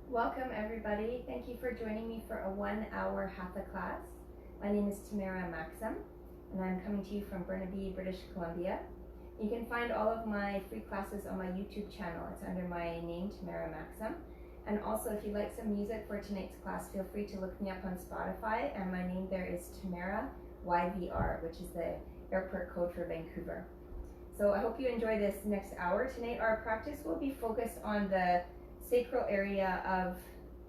Welcome everybody. Thank you for joining me for a 1-hour Hatha class. My name is Tamara Maxim and I'm coming to you from Burnaby, British Columbia. You can find all of my free classes on my YouTube channel. It's under my name, Tamara Maxim. And also if you'd like some music for tonight's class, feel free to look me up on Spotify, and my name there is Tamara YVR, which is the airport code for Vancouver. So I hope you enjoy this next hour. Tonight our practice will be focused on the sacral area of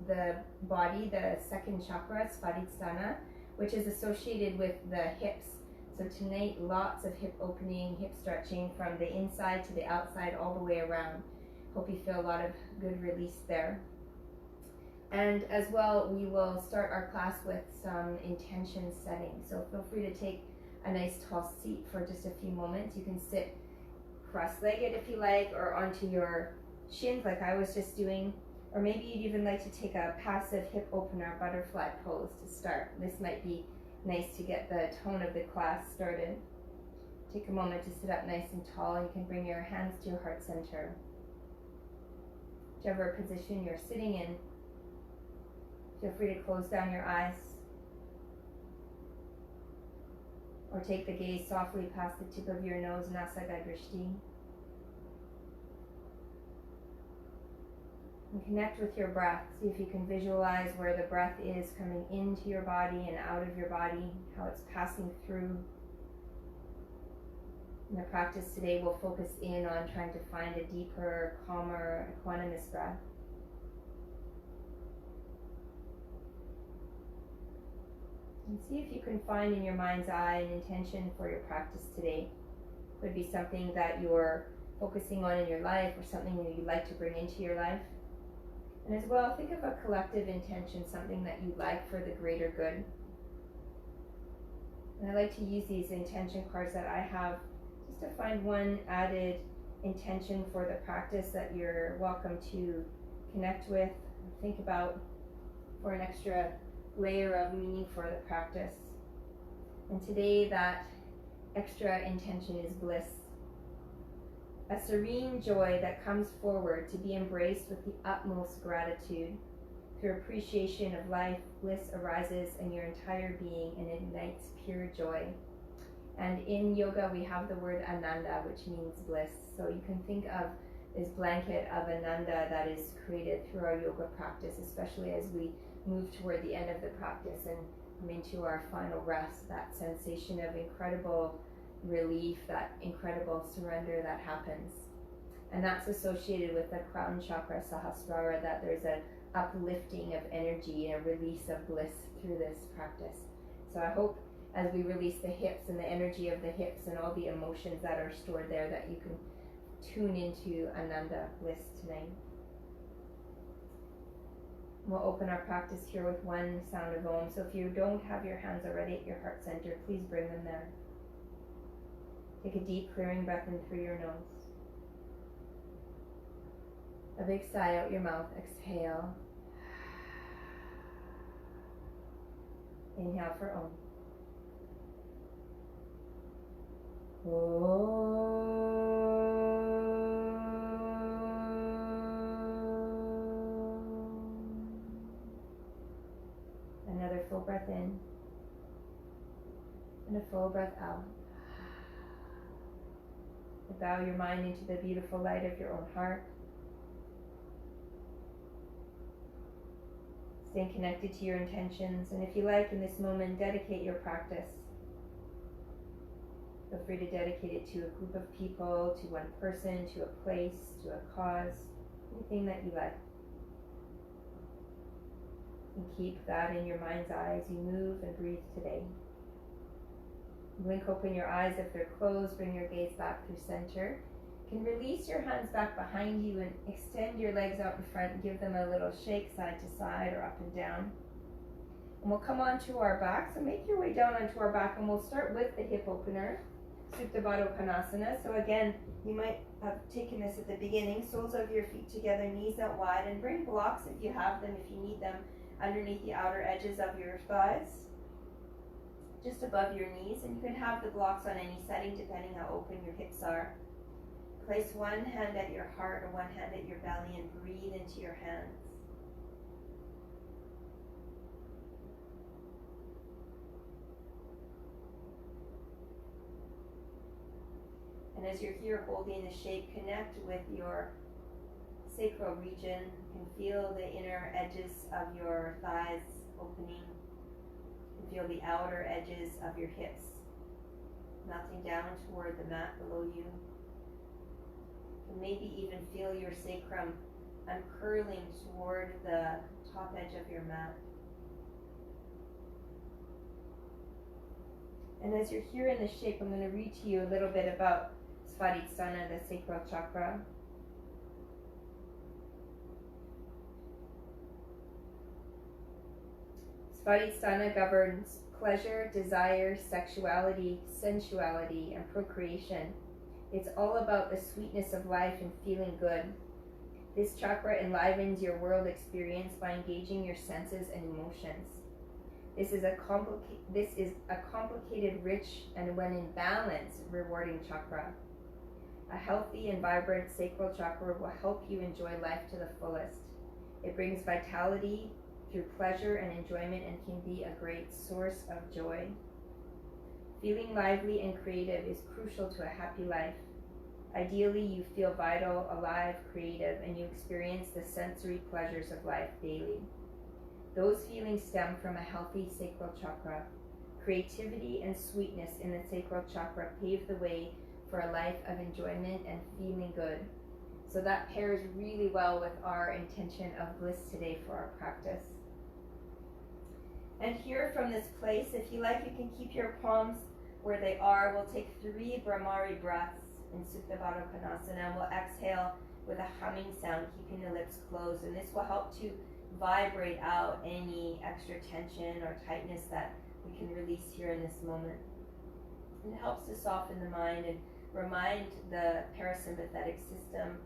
the body, the second chakra, Svadhishtana, which is associated with the hips. So tonight, lots of hip opening, hip stretching from the inside to the outside, all the way around. Hope you feel a lot of good release there. And as well, we will start our class with some intention setting. So feel free to take a nice tall seat for just a few moments. You can sit cross-legged if you like, or onto your shins like I was just doing, or maybe you'd even like to take a passive hip opener, butterfly pose to start. This might be nice to get the tone of the class started. Take a moment to sit up nice and tall. You can bring your hands to your heart center. Whichever position you're sitting in, feel free to close down your eyes or take the gaze softly past the tip of your nose, Nasaka Drishti. And connect with your breath. See if you can visualize where the breath is coming into your body and out of your body, how it's passing through. In the practice today, we'll focus in on trying to find a deeper, calmer, equanimous breath. And see if you can find in your mind's eye an intention for your practice today. Could be something that you're focusing on in your life, or something that you'd like to bring into your life. And as well, think of a collective intention, something that you'd like for the greater good. And I like to use these intention cards that I have just to find one added intention for the practice that you're welcome to connect with, think about for an extra layer of meaning for the practice. And today that extra intention is bliss. A serene joy that comes forward to be embraced with the utmost gratitude. Through appreciation of life, bliss arises in your entire being and ignites pure joy. And in yoga we have the word ananda, which means bliss. So you can think of this blanket of ananda that is created through our yoga practice, especially as we move toward the end of the practice and come into our final rest, that sensation of incredible relief, that incredible surrender that happens. And that's associated with the crown chakra, Sahasrara, that there's an uplifting of energy and a release of bliss through this practice. So I hope as we release the hips and the energy of the hips and all the emotions that are stored there, that you can tune into Ananda, bliss tonight. We'll open our practice here with one sound of Om. So if you don't have your hands already at your heart center, please bring them there. Take a deep clearing breath in through your nose. A big sigh out your mouth. Exhale. Inhale for Om. Another full breath in and a full breath out. Bow your mind into the beautiful light of your own heart. Staying connected to your intentions, and if you like, in this moment, dedicate your practice. Feel free to dedicate it to a group of people, to one person, to a place, to a cause, anything that you like. And keep that in your mind's eye as you move and breathe today. Blink open your eyes if they're closed. Bring your gaze back through center. You can release your hands back behind you and extend your legs out in front and give them a little shake side to side or up and down. And we'll come onto our back. So make your way down onto our back, and we'll start with the hip opener, Supta Baddha Konasana. So again, you might have taken this at the beginning. Soles of your feet together, knees out wide, and bring blocks if you have them, if you need them, underneath the outer edges of your thighs, just above your knees. And you can have the blocks on any setting depending how open your hips are. Place one hand at your heart or one hand at your belly and breathe into your hands. as you're here holding the shape, connect with your sacral region. You can feel the inner edges of your thighs opening. You can feel the outer edges of your hips melting down toward the mat below you. You can maybe even feel your sacrum uncurling toward the top edge of your mat. And as you're here in the shape, I'm going to read to you a little bit about Svadhishtana, the sacral chakra. Svadhisthana governs pleasure, desire, sexuality, sensuality, and procreation. It's all about the sweetness of life and feeling good. This chakra enlivens your world experience by engaging your senses and emotions. This is a complicated, rich, and when in balance, rewarding chakra. A healthy and vibrant sacral chakra will help you enjoy life to the fullest. It brings vitality through pleasure and enjoyment and can be a great source of joy. Feeling lively and creative is crucial to a happy life. Ideally, you feel vital, alive, creative, and you experience the sensory pleasures of life daily. Those feelings stem from a healthy sacral chakra. Creativity and sweetness in the sacral chakra pave the way for a life of enjoyment and feeling good. So that pairs really well with our intention of bliss today for our practice. And here from this place, if you like, you can keep your palms where they are. We'll take 3 Brahmari breaths in Supta Baddha Konasana, and we'll exhale with a humming sound, keeping the lips closed. And this will help to vibrate out any extra tension or tightness that we can release here in this moment. And it helps to soften the mind and remind the parasympathetic system,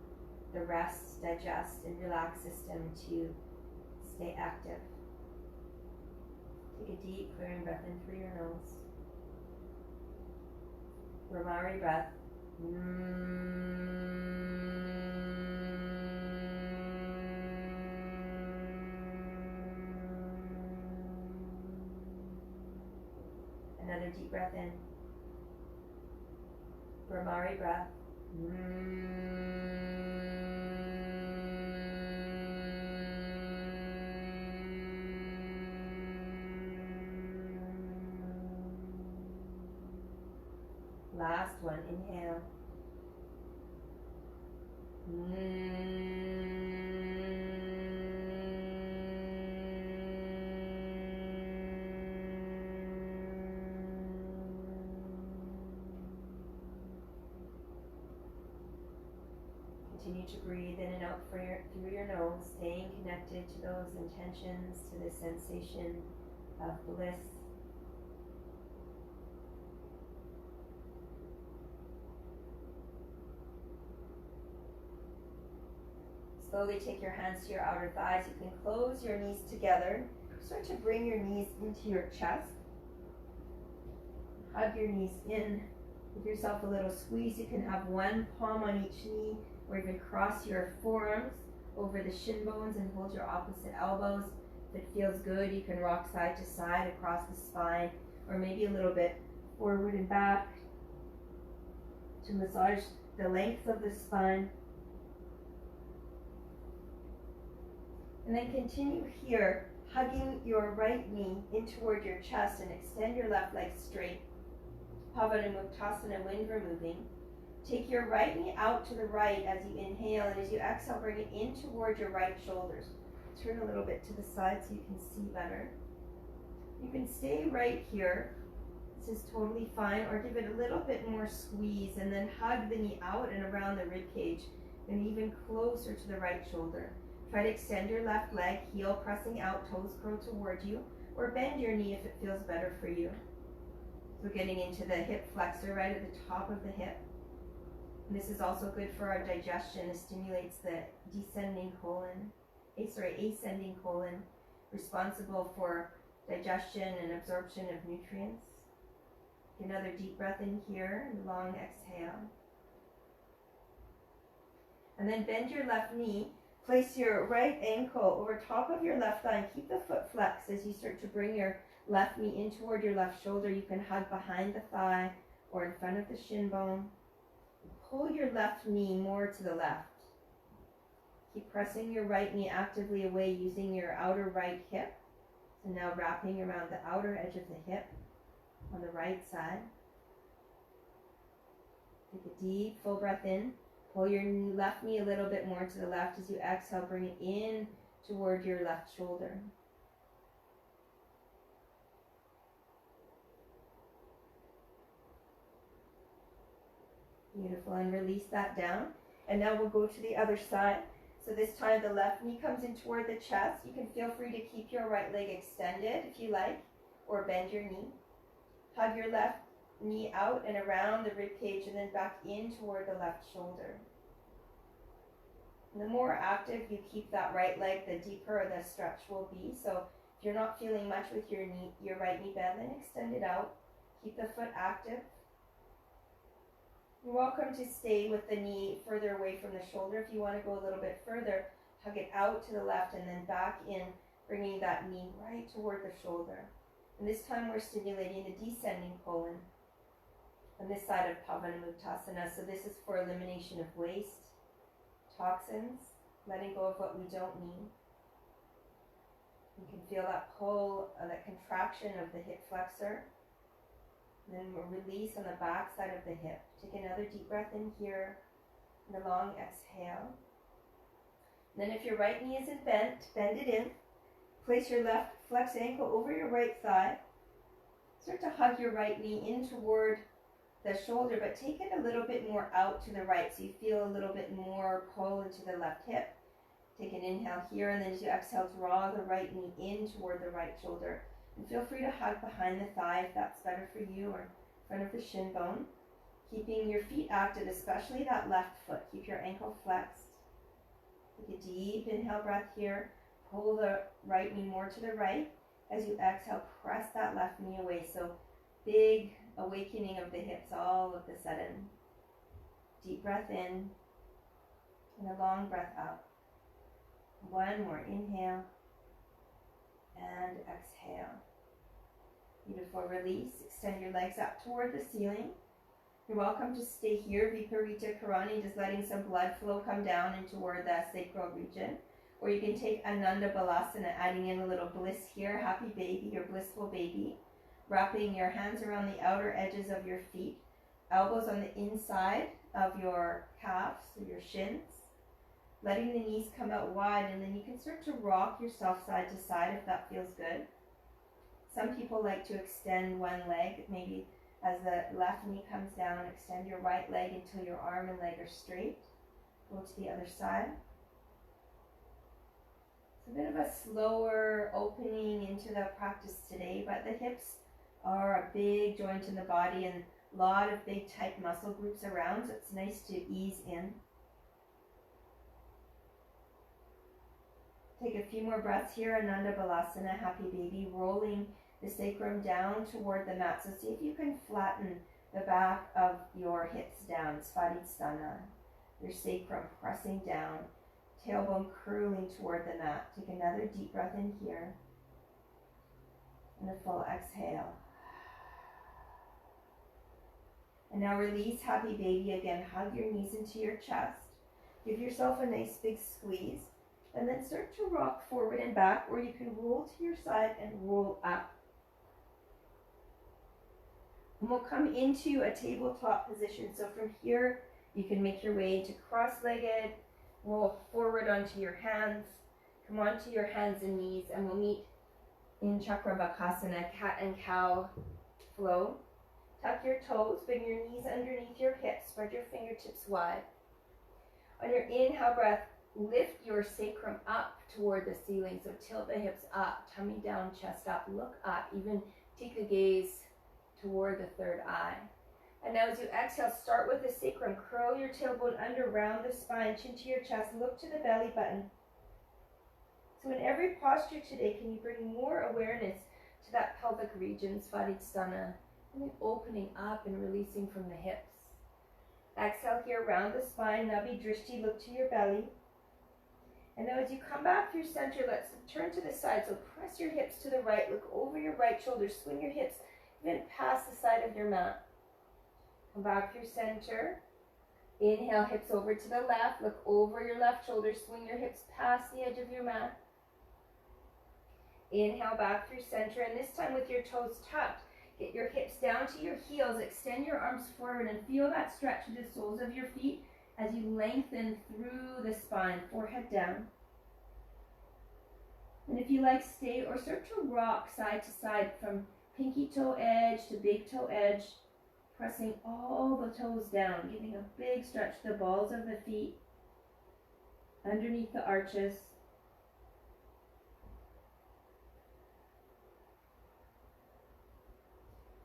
the rest, digest, and relax system to stay active. Take a deep, clearing breath in through your nose. Brahmari breath. Another deep breath in. Brahmari breath. Last one, inhale. Continue to breathe in and out through your nose, staying connected to those intentions, to the sensation of bliss. Slowly take your hands to your outer thighs. You can close your knees together. Start to bring your knees into your chest. Hug your knees in. Give yourself a little squeeze. You can have one palm on each knee, or even cross your forearms over the shin bones and hold your opposite elbows. If it feels good, you can rock side to side across the spine, or maybe a little bit forward and back to massage the length of the spine. And then continue here, hugging your right knee in toward your chest and extend your left leg straight. Pavanamuktasana, wind removing. Take your right knee out to the right as you inhale, and as you exhale, bring it in toward your right shoulders. Turn a little bit to the side so you can see better. You can stay right here. This is totally fine, or give it a little bit more squeeze, and then hug the knee out and around the rib cage, and even closer to the right shoulder. Try to extend your left leg, heel pressing out, toes curl toward you, or bend your knee if it feels better for you. So getting into the hip flexor right at the top of the hip. And this is also good for our digestion. It stimulates the ascending colon, responsible for digestion and absorption of nutrients. Another deep breath in here, and long exhale. And then bend your left knee. Place your right ankle over top of your left thigh and keep the foot flexed as you start to bring your left knee in toward your left shoulder. You can hug behind the thigh or in front of the shin bone. pull your left knee more to the left. Keep pressing your right knee actively away using your outer right hip. So now wrapping around the outer edge of the hip on the right side. Take a deep, full breath in. Pull your left knee a little bit more to the left as you exhale. Bring it in toward your left shoulder. Beautiful. And release that down. And now we'll go to the other side. So this time the left knee comes in toward the chest. You can feel free to keep your right leg extended if you like, or bend your knee. Hug your left knee out and around the rib cage and then back in toward the left shoulder. And the more active you keep that right leg, the deeper the stretch will be. So if you're not feeling much with your right knee bend, then extend it out. Keep the foot active. You're welcome to stay with the knee further away from the shoulder. If you want to go a little bit further, hug it out to the left and then back in, bringing that knee right toward the shoulder. And this time we're stimulating the descending colon on this side of Pavanamuktasana. So this is for elimination of waste, toxins, letting go of what we don't need. You can feel that pull, that contraction of the hip flexor. Then we'll release on the back side of the hip. Take another deep breath in here and a long exhale. Then if your right knee isn't bent, bend it in. Place your left flexed ankle over your right thigh. Start to hug your right knee in toward the shoulder, but take it a little bit more out to the right so you feel a little bit more pull into the left hip. Take an inhale here, and then as you exhale, draw the right knee in toward the right shoulder. And feel free to hug behind the thigh if that's better for you, or in front of the shin bone. Keeping your feet active, especially that left foot. Keep your ankle flexed. Take a deep inhale breath here. Pull the right knee more to the right. As you exhale, press that left knee away. So big awakening of the hips all of a sudden. Deep breath in and a long breath out. One more inhale and exhale. Beautiful. Release. Extend your legs up toward the ceiling. You're welcome to stay here, Viparita Karani, just letting some blood flow come down and toward the sacral region. Or you can take Ananda Balasana, adding in a little bliss here, happy baby or blissful baby. Wrapping your hands around the outer edges of your feet, elbows on the inside of your calves, or your shins. Letting the knees come out wide, and then you can start to rock yourself side to side if that feels good. Some people like to extend one leg, maybe as the left knee comes down, extend your right leg until your arm and leg are straight. Go to the other side. It's a bit of a slower opening into the practice today, but the hips are a big joint in the body and a lot of big tight muscle groups around, so it's nice to ease in. Take a few more breaths here, Ananda Balasana, happy baby, rolling the sacrum down toward the mat. So see if you can flatten the back of your hips down, Svadhishtana. Your sacrum pressing down, tailbone curling toward the mat. Take another deep breath in here. And a full exhale. And now release, happy baby. Again, hug your knees into your chest. Give yourself a nice big squeeze. And then start to rock forward and back, or you can roll to your side and roll up. And we'll come into a tabletop position. So from here, you can make your way into cross-legged, roll forward onto your hands, come onto your hands and knees, and we'll meet in Chakravakasana, cat and cow flow. Tuck your toes, bring your knees underneath your hips, spread your fingertips wide. On your inhale breath, lift your sacrum up toward the ceiling. So tilt the hips up, tummy down, chest up, look up, even take the gaze toward the third eye. And now as you exhale, start with the sacrum. Curl your tailbone under, round the spine, chin to your chest, look to the belly button. So in every posture today, can you bring more awareness to that pelvic region, Svadhishtana, and then opening up and releasing from the hips. Exhale here, round the spine, Nabi Drishti, look to your belly. And now as you come back through center, let's turn to the side. So press your hips to the right, look over your right shoulder, swing your hips even past the side of your mat. Come back through center. Inhale, hips over to the left. Look over your left shoulder. Swing your hips past the edge of your mat. Inhale, back through center. And this time with your toes tucked, get your hips down to your heels. Extend your arms forward and feel that stretch through the soles of your feet as you lengthen through the spine, forehead down. And if you like, stay or start to rock side to side from pinky toe edge to big toe edge, pressing all the toes down, giving a big stretch to the balls of the feet, underneath the arches.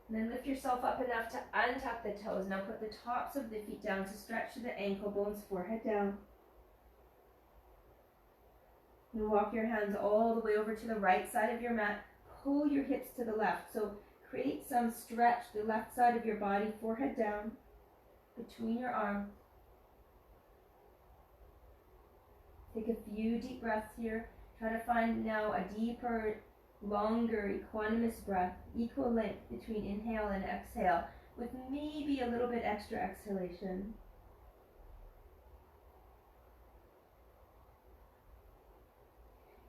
And then lift yourself up enough to untuck the toes. Now put the tops of the feet down to stretch to the ankle bones, forehead down. And walk your hands all the way over to the right side of your mat. Pull your hips to the left. So create some stretch, the left side of your body, forehead down, between your arms. Take a few deep breaths here. Try to find now a deeper, longer, equanimous breath, equal length between inhale and exhale, with maybe a little bit extra exhalation.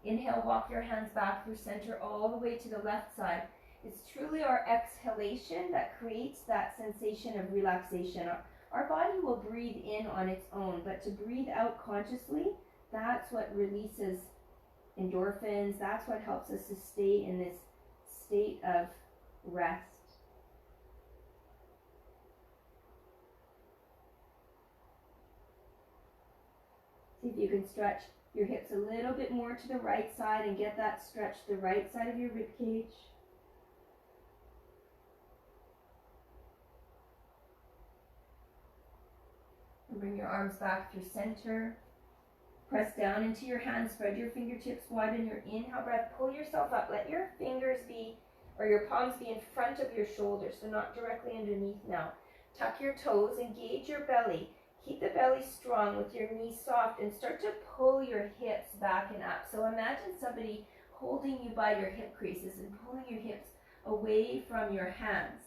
Inhale, walk your hands back through center all the way to the left side. It's truly our exhalation that creates that sensation of relaxation. Our body will breathe in on its own, but to breathe out consciously, that's what releases endorphins. That's what helps us to stay in this state of rest. See if you can stretch your hips a little bit more to the right side and get that stretch to the right side of your rib cage. And bring your arms back through center. Press down into your hands, spread your fingertips wide in your inhale breath. Pull yourself up. Let your fingers be, or your palms be in front of your shoulders, so not directly underneath now. Tuck your toes, engage your belly. Keep the belly strong with your knees soft and start to pull your hips back and up. So imagine somebody holding you by your hip creases and pulling your hips away from your hands.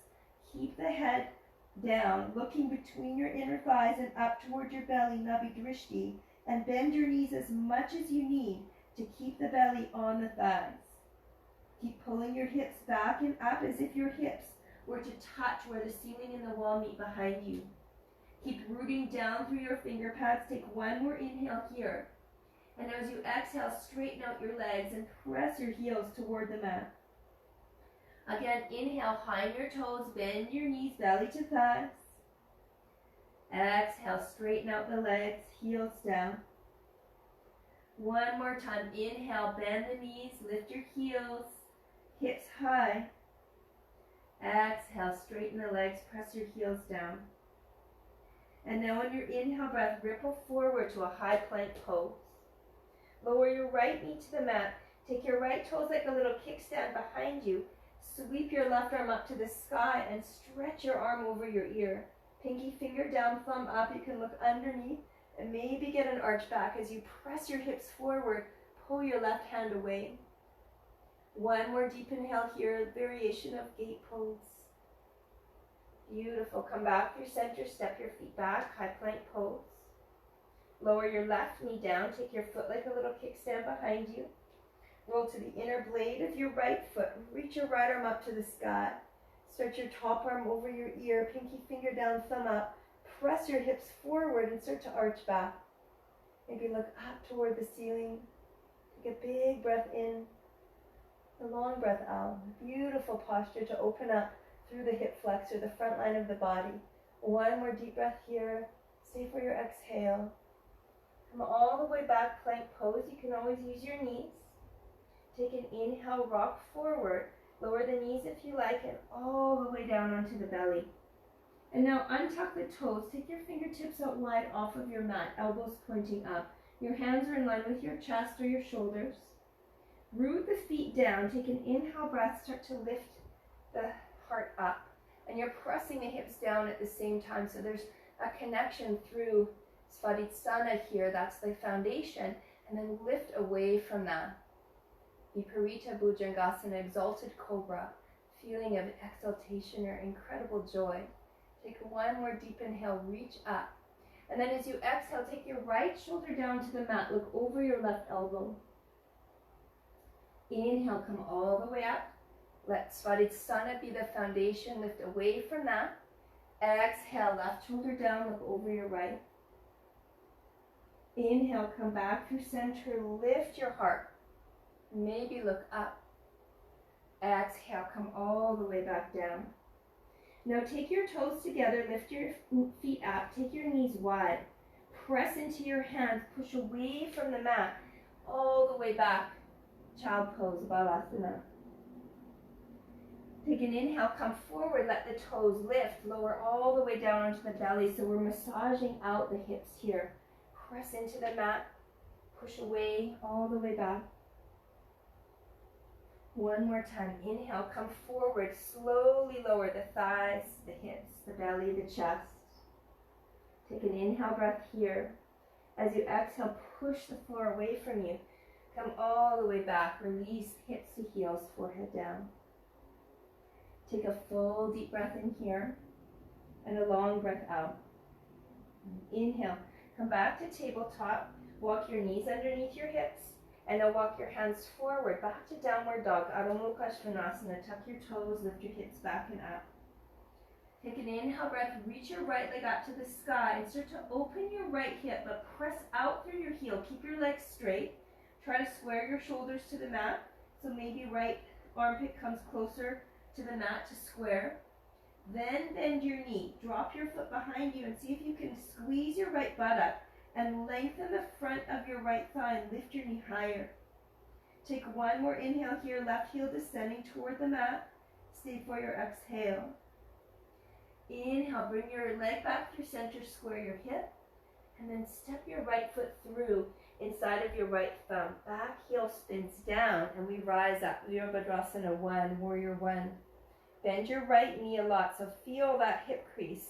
Keep the head down, looking between your inner thighs and up toward your belly, Nabi Drishti, and bend your knees as much as you need to keep the belly on the thighs. Keep pulling your hips back and up as if your hips were to touch where the ceiling and the wall meet behind you. Keep rooting down through your finger pads. Take one more inhale here. And as you exhale, straighten out your legs and press your heels toward the mat. Again, inhale, high your toes, bend your knees, belly to thighs. Exhale, straighten out the legs, heels down. One more time. Inhale, bend the knees, lift your heels, hips high. Exhale, straighten the legs, press your heels down. And now on your inhale breath, ripple forward to a high plank pose. Lower your right knee to the mat. Take your right toes like a little kickstand behind you. Sweep your left arm up to the sky and stretch your arm over your ear. Pinky finger down, thumb up. You can look underneath and maybe get an arch back as you press your hips forward. Pull your left hand away. One more deep inhale here, variation of gate pose. Beautiful. Come back through center, step your feet back, high plank pose. Lower your left knee down, take your foot like a little kickstand behind you. Roll to the inner blade of your right foot. Reach your right arm up to the sky. Stretch your top arm over your ear, pinky finger down, thumb up. Press your hips forward and start to arch back. Maybe look up toward the ceiling. Take a big breath in, a long breath out. Beautiful posture to open up through the hip flexor, the front line of the body. One more deep breath here. Stay for your exhale. Come all the way back, plank pose. You can always use your knees. Take an inhale, rock forward. Lower the knees if you like, and all the way down onto the belly. And now untuck the toes. Take your fingertips out wide off of your mat, elbows pointing up. Your hands are in line with your chest or your shoulders. Root the feet down. Take an inhale breath. Start to lift the heart up. And you're pressing the hips down at the same time. So there's a connection through Svadhishtana here. That's the foundation. And then lift away from that. Viparita Bhujangasana, exalted cobra. Feeling of exaltation or incredible joy. Take one more deep inhale, reach up. And then as you exhale, take your right shoulder down to the mat. Look over your left elbow. Inhale, come all the way up. Let Svadhishtana be the foundation. Lift away from that. Exhale, left shoulder down, look over your right. Inhale, come back through center, lift your heart. Maybe look up. Exhale, come all the way back down. Now take your toes together, lift your feet up, take your knees wide. Press into your hands, push away from the mat, all the way back. Child pose, Balasana. Take an inhale, come forward, let the toes lift, lower all the way down onto the belly. So we're massaging out the hips here. Press into the mat, push away, all the way back. One more time, inhale, come forward, slowly lower the thighs, the hips, the belly, the chest. Take an inhale breath here. As you exhale, push the floor away from you. Come all the way back, release hips to heels, forehead down. Take a full deep breath in here and a long breath out. Inhale, come back to tabletop, walk your knees underneath your hips, and now walk your hands forward, back to downward dog, Adho Mukha Svanasana. Tuck your toes, lift your hips back and up. Take an inhale breath, reach your right leg up to the sky and start to open your right hip, but press out through your heel. Keep your legs straight. Try to square your shoulders to the mat, so maybe right armpit comes closer to the mat to square. Then bend your knee. Drop your foot behind you and see if you can squeeze your right buttock and lengthen the front of your right thigh and lift your knee higher. Take one more inhale here, left heel descending toward the mat. Stay for your exhale. Inhale, bring your leg back through center, square your hip, and then step your right foot through inside of your right thumb. Back heel spins down and we rise up. Virabhadrasana 1, Warrior 1. Bend your right knee a lot, so feel that hip crease.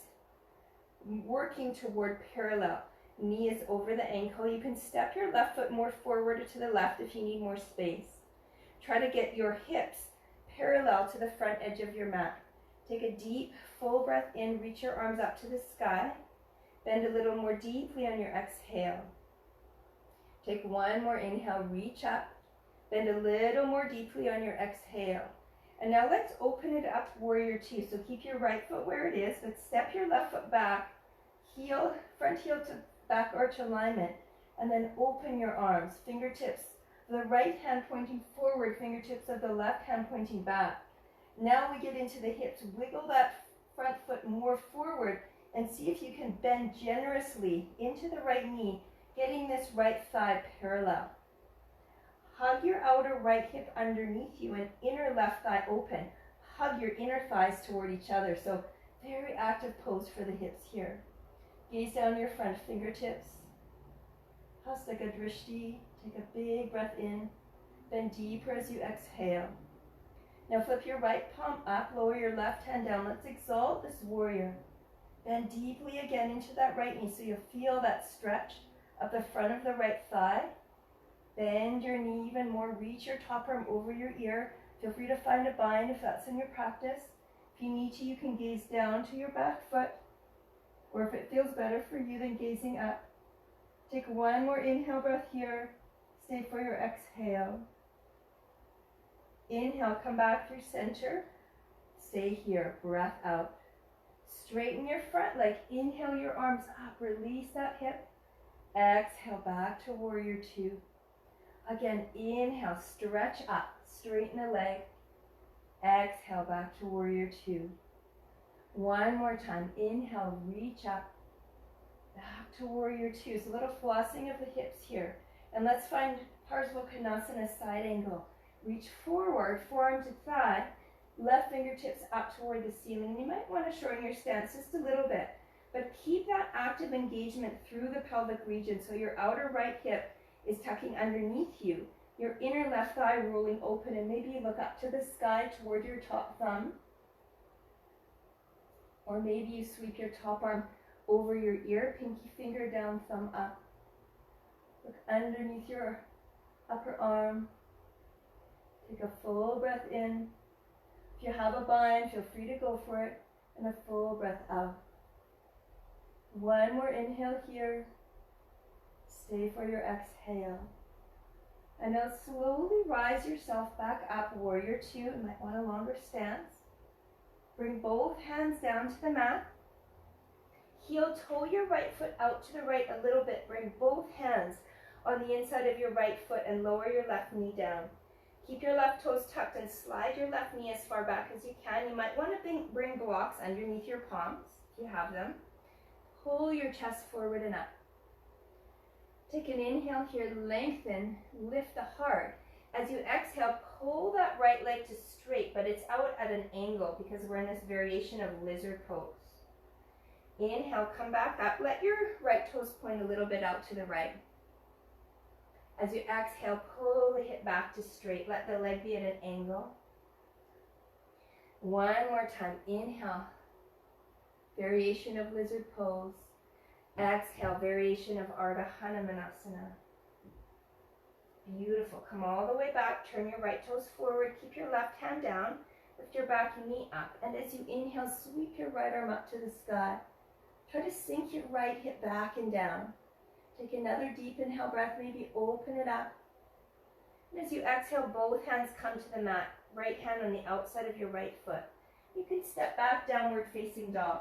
Working toward parallel. Knee is over the ankle. You can step your left foot more forward or to the left if you need more space. Try to get your hips parallel to the front edge of your mat. Take a deep, full breath in. Reach your arms up to the sky. Bend a little more deeply on your exhale. Take one more inhale, reach up. Bend a little more deeply on your exhale. And now let's open it up, Warrior 2. So keep your right foot where it is, but step your left foot back. Heel, front heel to back arch alignment. And then open your arms, fingertips. The right hand pointing forward, fingertips of the left hand pointing back. Now we get into the hips. Wiggle that front foot more forward and see if you can bend generously into the right knee, getting this right thigh parallel. Hug your outer right hip underneath you and inner left thigh open. Hug your inner thighs toward each other. So very active pose for the hips here. Gaze down your front fingertips. Hastaka Drishti. Take a big breath in. Bend deeper as you exhale. Now flip your right palm up. Lower your left hand down. Let's exalt this warrior. Bend deeply again into that right knee so you'll feel that stretch up the front of the right thigh. Bend your knee even more. Reach your top arm over your ear. Feel free to find a bind if that's in your practice. If you need to, you can gaze down to your back foot. Or if it feels better for you, then gazing up. Take one more inhale breath here. Stay for your exhale. Inhale, come back through center. Stay here. Breath out. Straighten your front leg. Inhale your arms up. Release that hip. Exhale back to Warrior 2. Again, inhale, stretch up, straighten the leg. Exhale back to Warrior 2. One more time, inhale, reach up, back to Warrior 2. So a little flossing of the hips here. And let's find Parsvakonasana side angle. Reach forward, forearm to thigh, left fingertips up toward the ceiling. You might want to shorten your stance just a little bit, but keep that active engagement through the pelvic region so your outer right hip is tucking underneath you, your inner left thigh rolling open, and maybe you look up to the sky toward your top thumb. Or maybe you sweep your top arm over your ear, pinky finger down, thumb up. Look underneath your upper arm. Take a full breath in. If you have a bind, feel free to go for it. And a full breath out. One more inhale here. Stay for your exhale. And now slowly rise yourself back up, warrior two. You might want a longer stance. Bring both hands down to the mat. Heel toe your right foot out to the right a little bit. Bring both hands on the inside of your right foot and lower your left knee down. Keep your left toes tucked and slide your left knee as far back as you can. You might want to bring blocks underneath your palms if you have them. Pull your chest forward and up. Take an inhale here, lengthen, lift the heart. As you exhale, pull that right leg to straight, but it's out at an angle because we're in this variation of lizard pose. Inhale, come back up. Let your right toes point a little bit out to the right. As you exhale, pull the hip back to straight. Let the leg be at an angle. One more time. Inhale, variation of lizard pose. Exhale, variation of Ardha Hanumanasana. Beautiful. Come all the way back. Turn your right toes forward. Keep your left hand down. Lift your back knee up. And as you inhale, sweep your right arm up to the sky. Try to sink your right hip back and down. Take another deep inhale breath. Maybe open it up. And as you exhale, both hands come to the mat. Right hand on the outside of your right foot. You can step back, downward facing dog.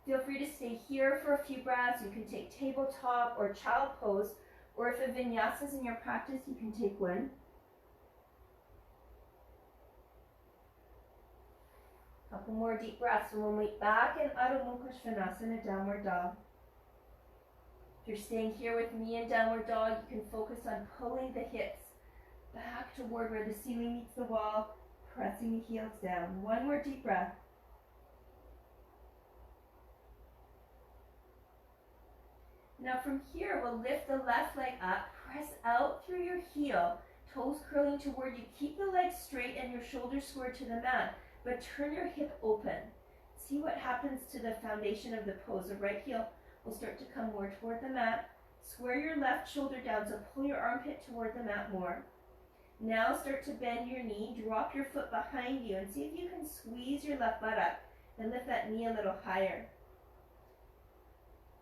Feel free to stay here for a few breaths. You can take tabletop or child pose, or if a vinyasa is in your practice, you can take one. Couple more deep breaths, and we'll meet back in Adho Mukha Svanasana, downward dog. If you're staying here with me in downward dog, you can focus on pulling the hips back toward where the ceiling meets the wall, pressing the heels down. One more deep breath. Now from here, we'll lift the left leg up, press out through your heel, toes curling toward you. Keep the legs straight and your shoulders square to the mat, but turn your hip open. See what happens to the foundation of the pose. The right heel will start to come more toward the mat. Square your left shoulder down, so pull your armpit toward the mat more. Now start to bend your knee, drop your foot behind you, and see if you can squeeze your left butt up and lift that knee a little higher.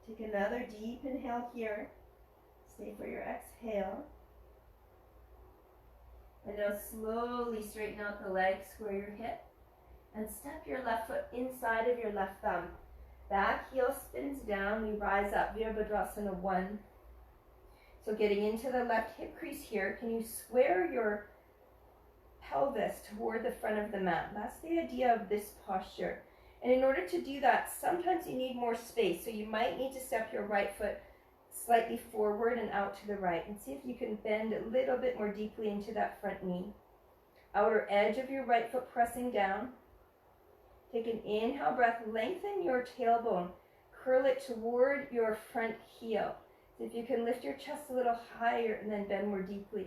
Take another deep inhale here. Stay for your exhale. And now slowly straighten out the leg, square your hip, and step your left foot inside of your left thumb. Back heel spins down, we rise up, Virabhadrasana 1. So getting into the left hip crease here, can you square your pelvis toward the front of the mat? That's the idea of this posture. And in order to do that, sometimes you need more space. So you might need to step your right foot slightly forward and out to the right. And see if you can bend a little bit more deeply into that front knee. Outer edge of your right foot pressing down. Take an inhale breath, lengthen your tailbone. Curl it toward your front heel. See if you can lift your chest a little higher and then bend more deeply.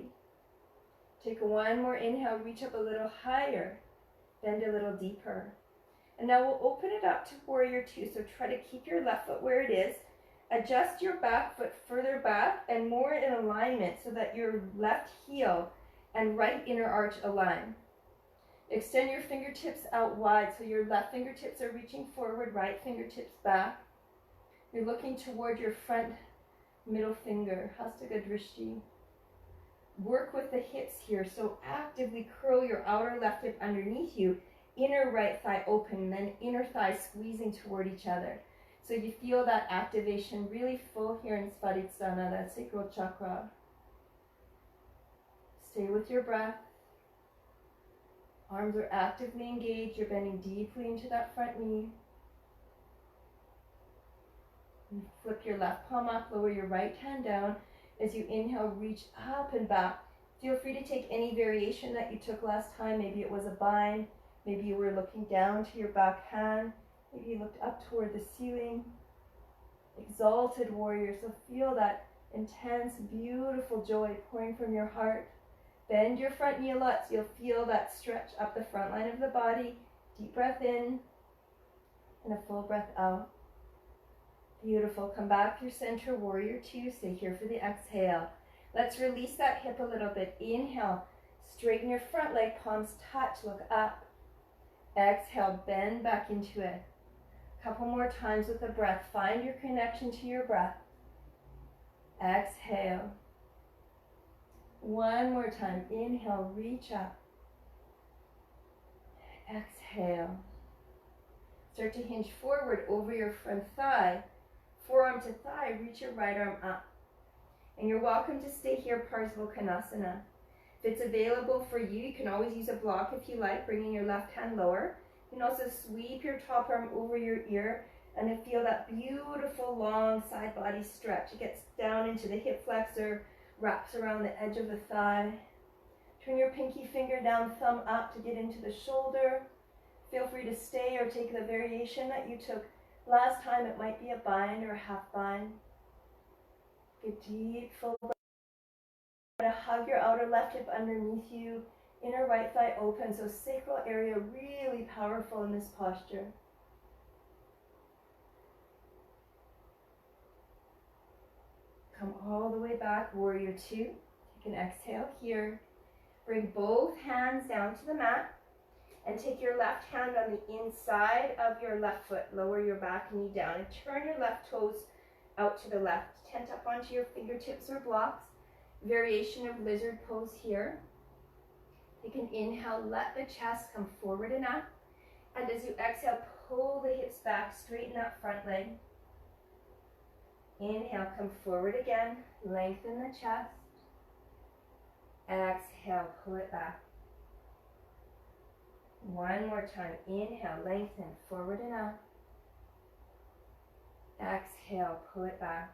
Take one more inhale, reach up a little higher, bend a little deeper. And now we'll open it up to warrior two. So try to keep your left foot where it is. Adjust your back foot further back and more in alignment so that your left heel and right inner arch align. Extend your fingertips out wide so your left fingertips are reaching forward, right fingertips back. You're looking toward your front middle finger, Hastaka Drishti. Work with the hips here, so actively curl your outer left hip underneath you, inner right thigh open, then inner thigh squeezing toward each other. So you feel that activation really full here in Svadhishtana, that sacral chakra. Stay with your breath. Arms are actively engaged. You're bending deeply into that front knee. And flip your left palm up, lower your right hand down. As you inhale, reach up and back. Feel free to take any variation that you took last time. Maybe it was a bind. Maybe you were looking down to your back hand. Maybe you looked up toward the ceiling. Exalted Warrior. So feel that intense, beautiful joy pouring from your heart. Bend your front knee a lot so you'll feel that stretch up the front line of the body. Deep breath in and a full breath out. Beautiful. Come back through center, warrior two. Stay here for the exhale. Let's release that hip a little bit. Inhale. Straighten your front leg, palms touch, look up. Exhale, bend back into it. Couple more times with the breath. Find your connection to your breath. Exhale. One more time. Inhale, reach up. Exhale. Start to hinge forward over your front thigh. Forearm to thigh, reach your right arm up. And you're welcome to stay here, Parsvakonasana. If it's available for you, you can always use a block if you like, bringing your left hand lower. You can also sweep your top arm over your ear and then feel that beautiful long side body stretch. It gets down into the hip flexor, wraps around the edge of the thigh. Turn your pinky finger down, thumb up to get into the shoulder. Feel free to stay or take the variation that you took last time. It might be a bind or a half bind. Get deep, full breath. Hug your outer left hip underneath you. Inner right thigh open, so sacral area really powerful in this posture. Come all the way back, warrior two. Take an exhale here. Bring both hands down to the mat and take your left hand on the inside of your left foot. Lower your back knee down and turn your left toes out to the left. Tent up onto your fingertips or blocks. Variation of lizard pose here. Take an inhale, let the chest come forward and up. And as you exhale, pull the hips back, straighten that front leg. Inhale, come forward again, lengthen the chest. Exhale, pull it back. One more time, inhale, lengthen, forward and up. Exhale, pull it back.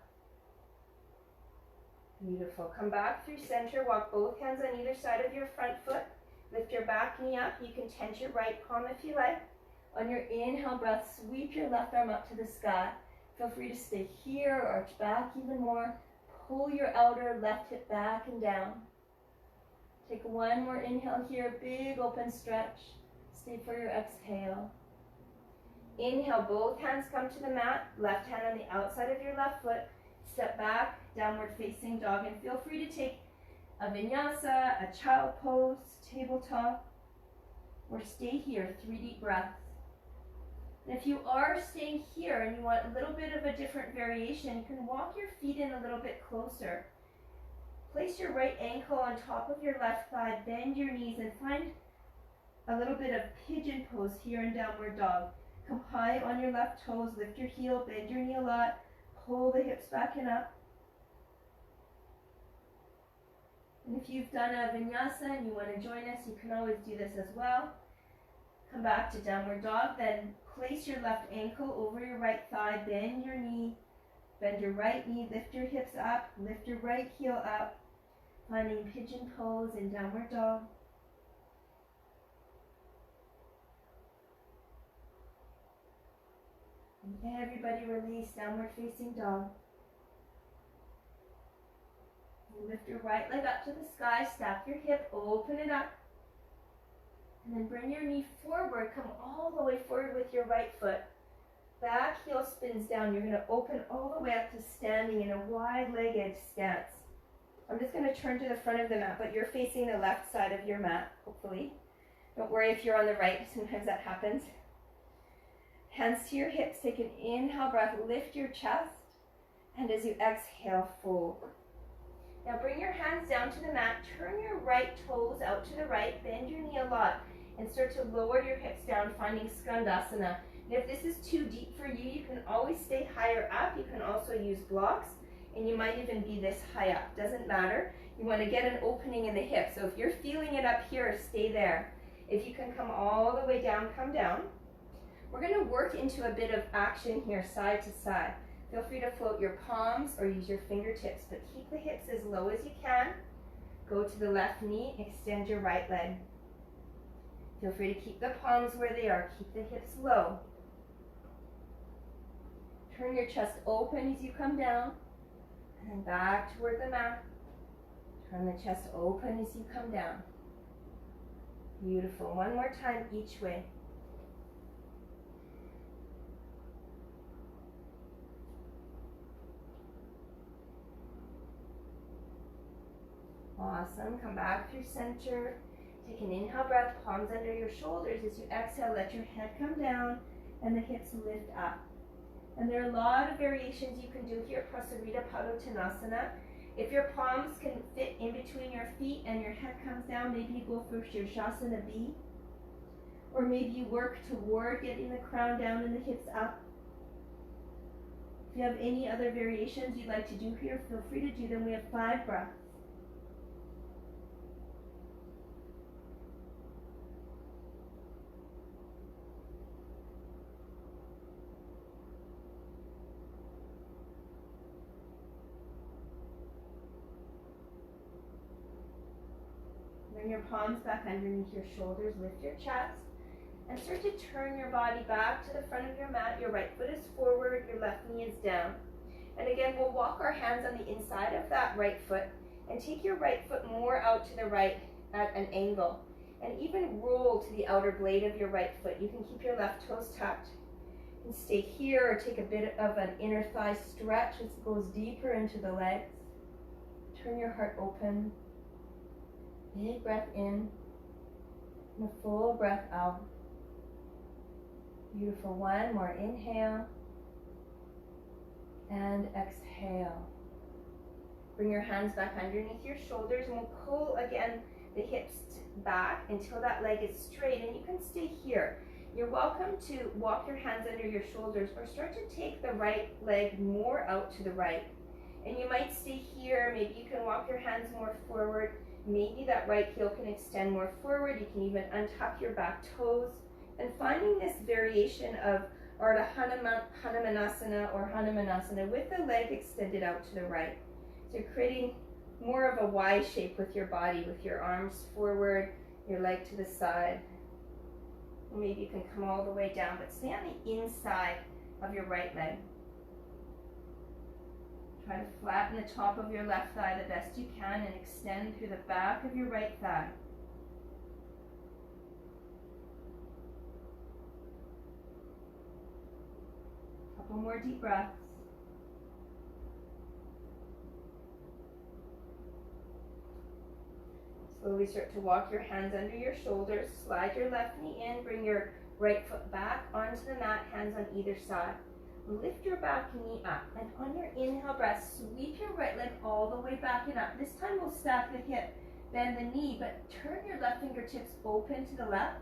Beautiful. Come back through center, walk both hands on either side of your front foot. Lift your back knee up. You can tent your right palm if you like. On your inhale breath, sweep your left arm up to the sky. Feel free to stay here or arch back even more. Pull your outer left hip back and down. Take one more inhale here, big open stretch. Stay for your exhale. Inhale, both hands come to the mat. Left hand on the outside of your left foot. Step back, downward facing dog, and feel free to take a vinyasa, a child pose, tabletop, or stay here, 3 deep breaths. And if you are staying here and you want a little bit of a different variation, you can walk your feet in a little bit closer. Place your right ankle on top of your left thigh, bend your knees, and find a little bit of pigeon pose here in downward dog. Come high on your left toes, lift your heel, bend your knee a lot, pull the hips back and up. And if you've done a vinyasa and you want to join us, you can always do this as well. Come back to downward dog, then place your left ankle over your right thigh, bend your knee, bend your right knee, lift your hips up, lift your right heel up, finding pigeon pose in downward dog. And everybody release, downward facing dog. Lift your right leg up to the sky, stack your hip, open it up. And then bring your knee forward, come all the way forward with your right foot. Back heel spins down. You're going to open all the way up to standing in a wide-legged stance. I'm just going to turn to the front of the mat, but you're facing the left side of your mat, hopefully. Don't worry if you're on the right, sometimes that happens. Hands to your hips, take an inhale breath, lift your chest, and as you exhale, fold. Now bring your hands down to the mat, turn your right toes out to the right, bend your knee a lot, and start to lower your hips down, finding Skandasana. And if this is too deep for you, you can always stay higher up. You can also use blocks, and you might even be this high up. Doesn't matter. You want to get an opening in the hip. So if you're feeling it up here, stay there. If you can come all the way down, come down. We're going to work into a bit of action here, side to side. Feel free to float your palms or use your fingertips, but keep the hips as low as you can. Go to the left knee, extend your right leg. Feel free to keep the palms where they are, keep the hips low. Turn your chest open as you come down, and then back toward the mat. Turn the chest open as you come down. Beautiful. One more time each way. Awesome. Come back through center. Take an inhale breath, palms under your shoulders. As you exhale, let your head come down. and the hips lift up. And there are a lot of variations you can do here, Prasarita Padottanasana. If your palms can fit in between your feet and your head comes down, maybe you go for Shavasana B. Or maybe you work toward getting the crown down and the hips up. If you have any other variations you'd like to do here, feel free to do them. We have 5 breaths. Bring your palms back underneath your shoulders, lift your chest, and start to turn your body back to the front of your mat. Your right foot is forward, your left knee is down. And again, we'll walk our hands on the inside of that right foot and take your right foot more out to the right at an angle. And even roll to the outer blade of your right foot. You can keep your left toes tucked and stay here, or take a bit of an inner thigh stretch as it goes deeper into the legs. Turn your heart open. Big breath in and a full breath out. Beautiful. One more. Inhale and exhale. Bring your hands back underneath your shoulders, and we'll pull again the hips back until that leg is straight, and you can stay here. You're welcome to walk your hands under your shoulders or start to take the right leg more out to the right. And you might stay here. Maybe you can walk your hands more forward. Maybe that right heel can extend more forward. You can even untuck your back toes. And finding this variation of Ardha Hanumanasana or Hanumanasana with the leg extended out to the right. So you're creating more of a Y shape with your body, with your arms forward, your leg to the side. Maybe you can come all the way down, but stay on the inside of your right leg. Try to flatten the top of your left thigh the best you can and extend through the back of your right thigh. Couple more deep breaths. Slowly start to walk your hands under your shoulders. Slide your left knee in. Bring your right foot back onto the mat, hands on either side. Lift your back knee up, and on your inhale breath, sweep your right leg all the way back and up. This time we'll stack the hip, bend the knee, but turn your left fingertips open to the left,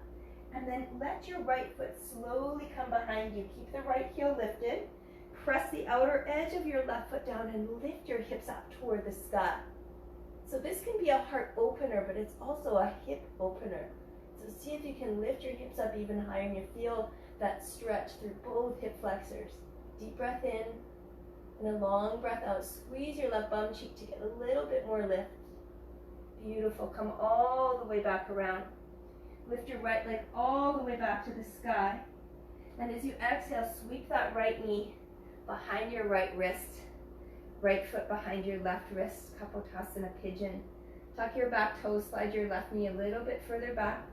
and then let your right foot slowly come behind you. Keep the right heel lifted. Press the outer edge of your left foot down and lift your hips up toward the sky. So this can be a heart opener, but it's also a hip opener. So see if you can lift your hips up even higher and you feel that stretch through both hip flexors. Deep breath in and a long breath out. Squeeze your left bum cheek to get a little bit more lift. Beautiful. Come all the way back around. Lift your right leg all the way back to the sky. And as you exhale, sweep that right knee behind your right wrist. Right foot behind your left wrist. Kapotasana Pigeon. Tuck your back toes. Slide your left knee a little bit further back.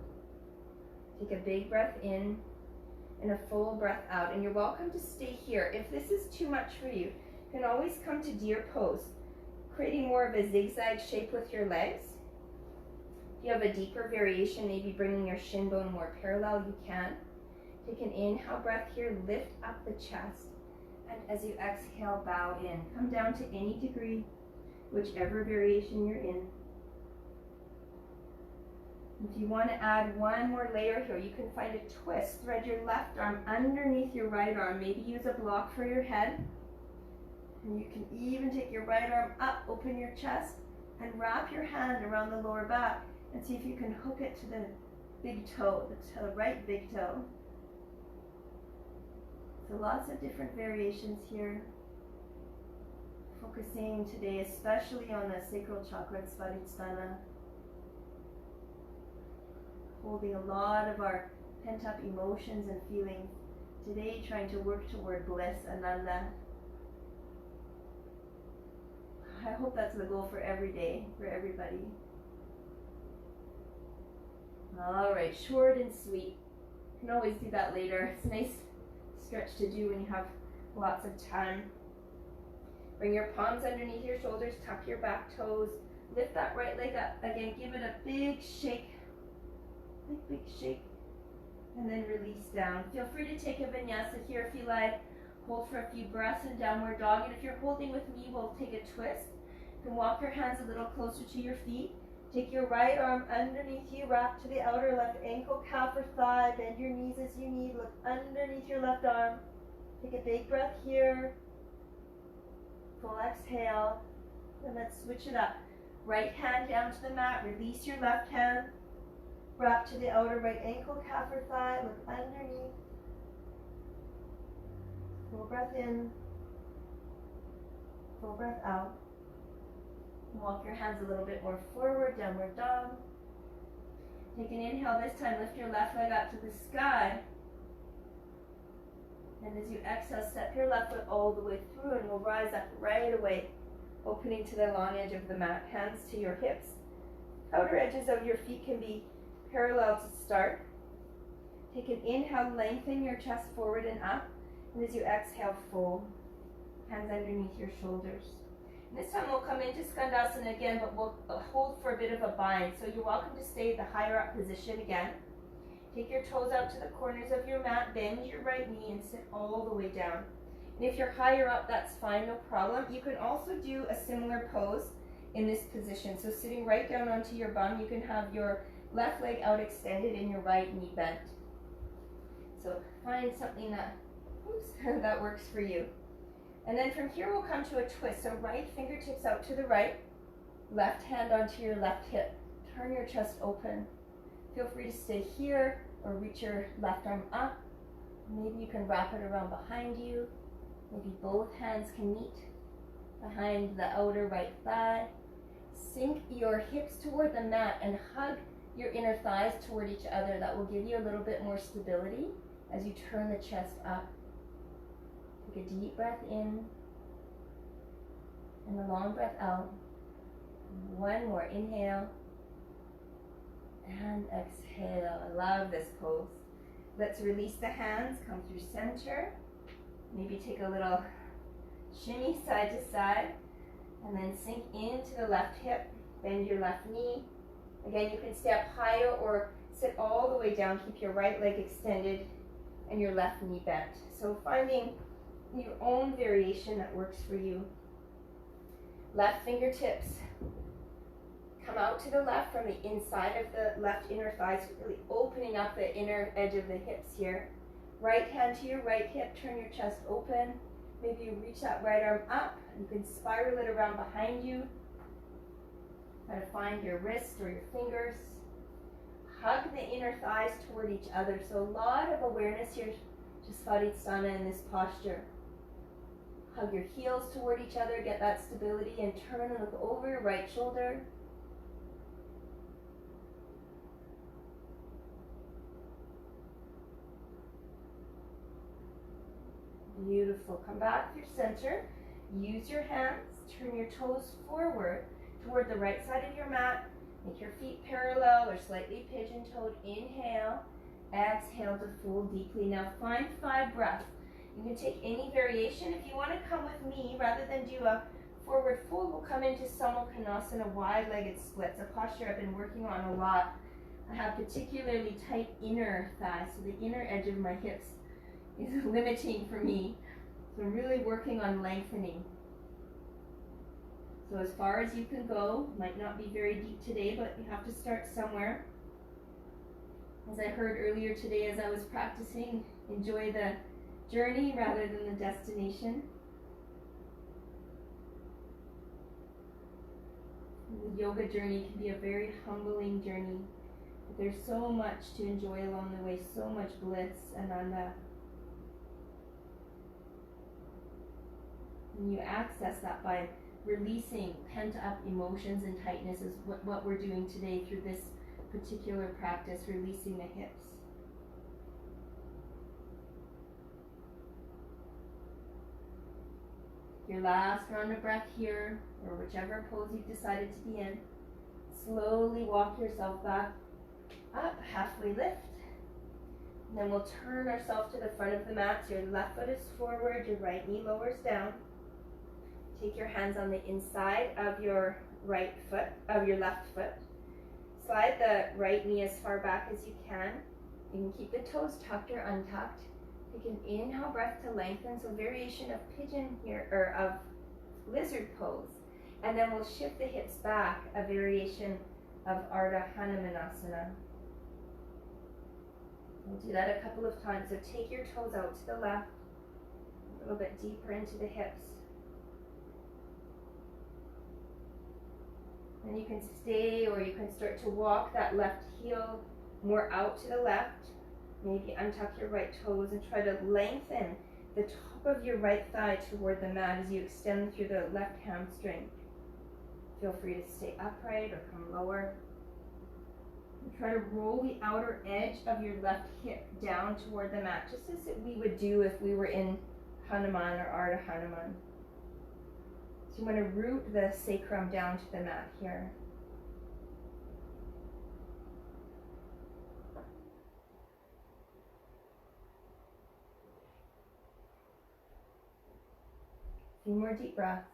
Take a big breath in and a full breath out. And you're welcome to stay here. If this is too much for you, you can always come to deer pose, creating more of a zigzag shape with your legs. If you have a deeper variation, maybe bringing your shin bone more parallel, you can. Take an inhale breath here, lift up the chest. And as you exhale, bow in. Come down to any degree, whichever variation you're in. If you want to add one more layer here, you can find a twist. Thread your left arm underneath your right arm. Maybe use a block for your head. And you can even take your right arm up, open your chest, and wrap your hand around the lower back and see if you can hook it to the big toe, the right big toe. So lots of different variations here. Focusing today especially on the sacral chakra, Svadhishtana. Holding a lot of our pent-up emotions and feelings. Today, trying to work toward bliss, ananda. I hope that's the goal for every day, for everybody. All right, short and sweet. You can always do that later. It's a nice stretch to do when you have lots of time. Bring your palms underneath your shoulders, tuck your back toes, lift that right leg up. Again, give it a big shake. Big shake. and then release down. Feel free to take a vinyasa here if you like. Hold for a few breaths in downward dog, and if you're holding with me, we'll take a twist. You can walk your hands a little closer to your feet. Take your right arm underneath you, wrap to the outer left ankle, calf or thigh, bend your knees as you need, look underneath your left arm. Take a big breath here. Full exhale, and let's switch it up. Right hand down to the mat, release your left hand. Wrap to the outer right ankle, calf or thigh, look underneath. Full breath in, full breath out. Walk your hands a little bit more forward, downward dog. Take an inhale this time, lift your left leg up to the sky. And as you exhale, step your left foot all the way through, and we'll rise up right away, opening to the long edge of the mat, hands to your hips. Outer edges of your feet can be parallel to start. Take an inhale, lengthen your chest forward and up. And as you exhale, fold. Hands underneath your shoulders. And this time we'll come into Skandasana again, but we'll hold for a bit of a bind. So you're welcome to stay the higher up position again. Take your toes out to the corners of your mat, bend your right knee, and sit all the way down. And if you're higher up, that's fine, no problem. You can also do a similar pose in this position. So sitting right down onto your bum, you can have your left leg out extended and your right knee bent. So find something that that works for you. And then from here we'll come to a twist. So right fingertips out to the right, left hand onto your left hip. Turn your chest open. Feel free to stay here or reach your left arm up. Maybe you can wrap it around behind you. Maybe both hands can meet behind the outer right thigh. Sink your hips toward the mat and hug your inner thighs toward each other. That will give you a little bit more stability as you turn the chest up. Take a deep breath in and a long breath out. One more inhale and exhale. I love this pose. Let's release the hands, come through center. Maybe take a little shimmy side to side, and then sink into the left hip. Bend your left knee. Again, you can stay up higher or sit all the way down. Keep your right leg extended and your left knee bent. So finding your own variation that works for you. Left fingertips come out to the left from the inside of the left inner thigh, so really opening up the inner edge of the hips here. Right hand to your right hip, turn your chest open. Maybe you reach that right arm up. You can spiral it around behind you. Try to find your wrist or your fingers. Hug the inner thighs toward each other. So a lot of awareness here to Svadhishtana in this posture. Hug your heels toward each other, get that stability, and turn and look over your right shoulder. Beautiful. Come back through center. Use your hands. Turn your toes forward toward the right side of your mat. Make your feet parallel or slightly pigeon-toed. Inhale. Exhale to fold deeply. Now find 5 breaths. You can take any variation. If you want to come with me, rather than do a forward fold, we'll come into Samokhanasana, wide-legged splits, a posture I've been working on a lot. I have particularly tight inner thighs, so the inner edge of my hips is limiting for me. So I'm really working on lengthening. So as far as you can go, might not be very deep today, but you have to start somewhere. As I heard earlier today as I was practicing, enjoy the journey rather than the destination. The yoga journey can be a very humbling journey. But there's so much to enjoy along the way, so much bliss and ananda. And you access that by releasing pent-up emotions and tightness is what we're doing today through this particular practice, releasing the hips. Your last round of breath here, or whichever pose you've decided to be in. Slowly walk yourself back up, halfway lift. And then we'll turn ourselves to the front of the mat. So your left foot is forward, your right knee lowers down. Take your hands on the inside of your right foot, of your left foot. Slide the right knee as far back as you can. You can keep the toes tucked or untucked. Take an inhale breath to lengthen, so variation of pigeon here, or of lizard pose. And then we'll shift the hips back, a variation of Ardha Hanumanasana. We'll do that a couple of times. So take your toes out to the left, a little bit deeper into the hips. And you can stay, or you can start to walk that left heel more out to the left. Maybe untuck your right toes and try to lengthen the top of your right thigh toward the mat as you extend through the left hamstring. Feel free to stay upright or come lower. And try to roll the outer edge of your left hip down toward the mat, just as we would do if we were in Hanuman or Ardha Hanuman. So you want to root the sacrum down to the mat here. A few more deep breaths.